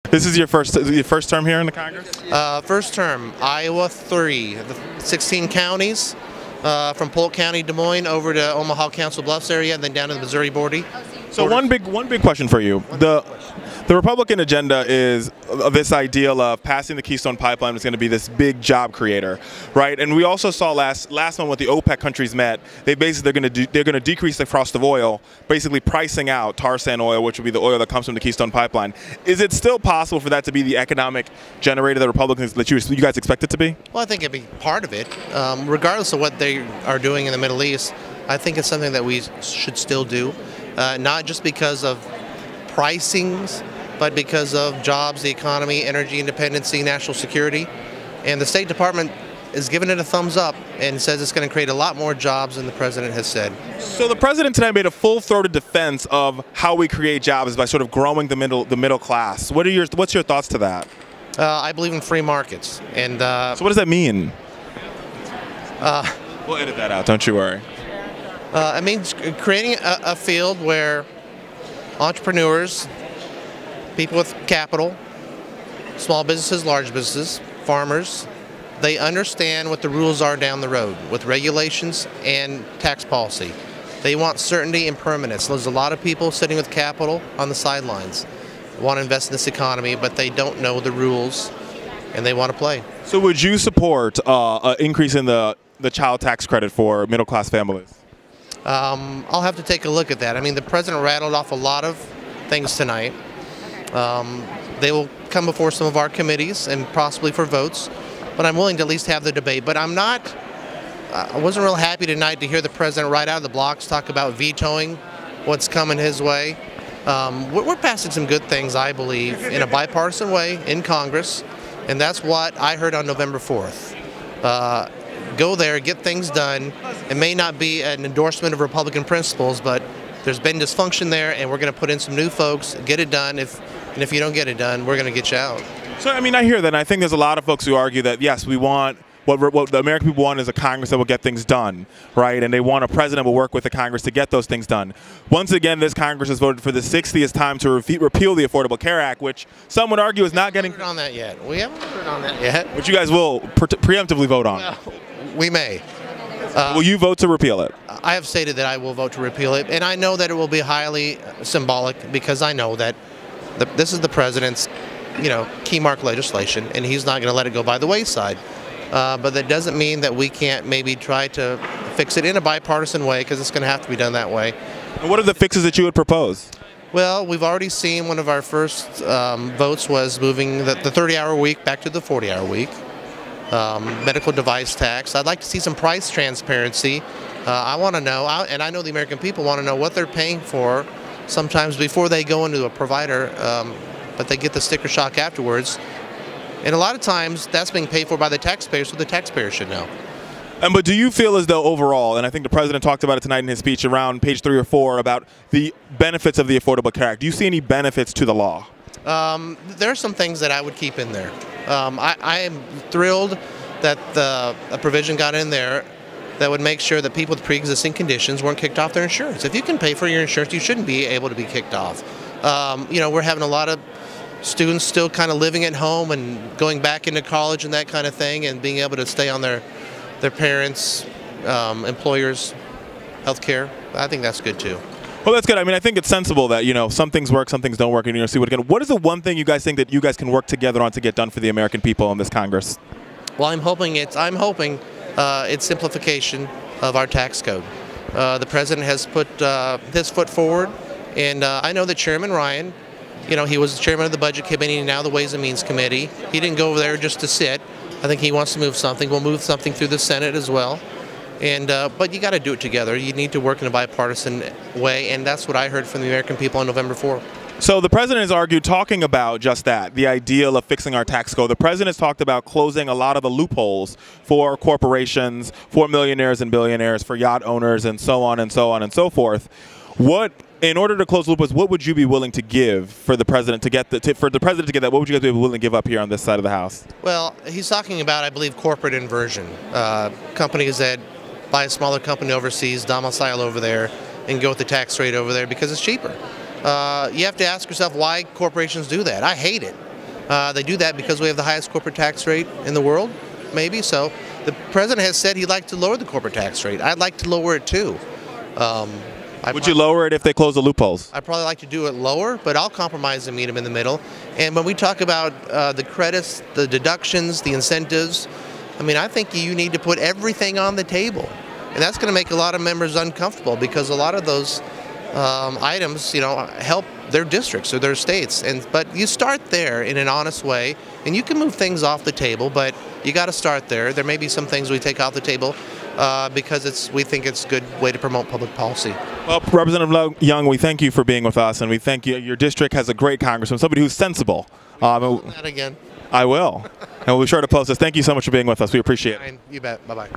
This is your first term here in the Congress? First term, Iowa 3, the 16 counties, from Polk County, Des Moines, over to Omaha, Council Bluffs area, and then down to the Missouri border. So one big question for you. The Republican agenda is this ideal of passing the Keystone Pipeline is going to be this big job creator, right? And we also saw last month when the OPEC countries met, they're going to decrease the cost of oil, basically pricing out tar sand oil, which would be the oil that comes from the Keystone Pipeline. Is it still possible for that to be the economic generator that Republicans that you guys expect it to be? Well, I think it'd be part of it, regardless of what they are doing in the Middle East. I think it's something that we should still do, not just because of pricings, but because of jobs, the economy, energy independency, national security. And the State Department is giving it a thumbs up and says it's going to create a lot more jobs than the president has said. So the president tonight made a full-throated defense of how we create jobs by sort of growing the middle class. What's your thoughts to that? I believe in free markets. And so what does that mean? We'll edit that out, don't you worry. It means creating a field where entrepreneurs, people with capital, small businesses, large businesses, farmers, they understand what the rules are down the road with regulations and tax policy. They want certainty and permanence. There's a lot of people sitting with capital on the sidelines, want to invest in this economy, but they don't know the rules and they want to play. So would you support an increase in the child tax credit for middle class families? I'll have to take a look at that. I mean, the president rattled off a lot of things tonight. They will come before some of our committees and possibly for votes, but I'm willing to at least have the debate. But I wasn't real happy tonight to hear the president right out of the blocks talk about vetoing what's coming his way. We're passing some good things, I believe, in a bipartisan way in Congress, and that's what I heard on November 4th. Go there, get things done. It may not be an endorsement of Republican principles, but there's been dysfunction there, and we're going to put in some new folks, get it done. And if you don't get it done, we're going to get you out. So, I mean, I hear that, and I think there's a lot of folks who argue that, yes, we want, what the American people want is a Congress that will get things done, right? And they want a president who will work with the Congress to get those things done. Once again, this Congress has voted for the 60th time to repeal the Affordable Care Act, which some would argue is not getting... We haven't voted on that yet. We haven't voted on that yet. Which you guys will preemptively vote on. Well, we may. Will you vote to repeal it? I have stated that I will vote to repeal it, and I know that it will be highly symbolic because I know that this is the president's, key mark legislation, and he's not going to let it go by the wayside. But that doesn't mean that we can't maybe try to fix it in a bipartisan way, because it's going to have to be done that way. And what are the fixes that you would propose? Well, we've already seen one of our first votes was moving the 30-hour week back to the 40-hour week. Medical device tax. I'd like to see some price transparency. I want to know, and I know the American people want to know what they're paying for sometimes before they go into a provider, but they get the sticker shock afterwards. And a lot of times that's being paid for by the taxpayer, so the taxpayer should know. But do you feel as though overall, and I think the president talked about it tonight in his speech around page 3 or 4 about the benefits of the Affordable Care Act, do you see any benefits to the law? There are some things that I would keep in there. I am thrilled that a provision got in there that would make sure that people with pre-existing conditions weren't kicked off their insurance. If you can pay for your insurance, you shouldn't be able to be kicked off. We're having a lot of students still kind of living at home and going back into college and that kind of thing, and being able to stay on their parents' employers' health care. I think that's good too. Well, that's good. I mean, I think it's sensible that, some things work, some things don't work, and see what is the one thing you guys think that you guys can work together on to get done for the American people in this Congress? Well, I'm hoping it's simplification of our tax code. The president has put his foot forward, and I know that Chairman Ryan, he was the chairman of the Budget Committee and now the Ways and Means Committee. He didn't go over there just to sit. I think he wants to move something. We'll move something through the Senate as well. But you got to do it together. You need to work in a bipartisan way, and that's what I heard from the American people on November 4th. So the president has argued, talking about just that, the ideal of fixing our tax code. The president has talked about closing a lot of the loopholes for corporations, for millionaires and billionaires, for yacht owners, and so on and so on and so forth. In order to close loopholes, what would you be willing to give for the president to get that? What would you guys be willing to give up here on this side of the House? Well, he's talking about, I believe, corporate inversion. Companies that buy a smaller company overseas, domicile over there, and go with the tax rate over there because it's cheaper. You have to ask yourself why corporations do that. I hate it. They do that because we have the highest corporate tax rate in the world, maybe. So the president has said he'd like to lower the corporate tax rate. I'd like to lower it too. Would you lower it if they close the loopholes? I'd probably like to do it lower, but I'll compromise and meet them in the middle. And when we talk about the credits, the deductions, the incentives, I mean, I think you need to put everything on the table. And that's going to make a lot of members uncomfortable because a lot of those items, you know, help their districts or their states. But you start there in an honest way, and you can move things off the table, but you got to start there. There may be some things we take off the table because we think it's a good way to promote public policy. Well, Representative Young, we thank you for being with us, and we thank you. Your district has a great congressman, somebody who's sensible. That again. I will. And we'll be sure to post this. Thank you so much for being with us. We appreciate it. You bet. Bye-bye.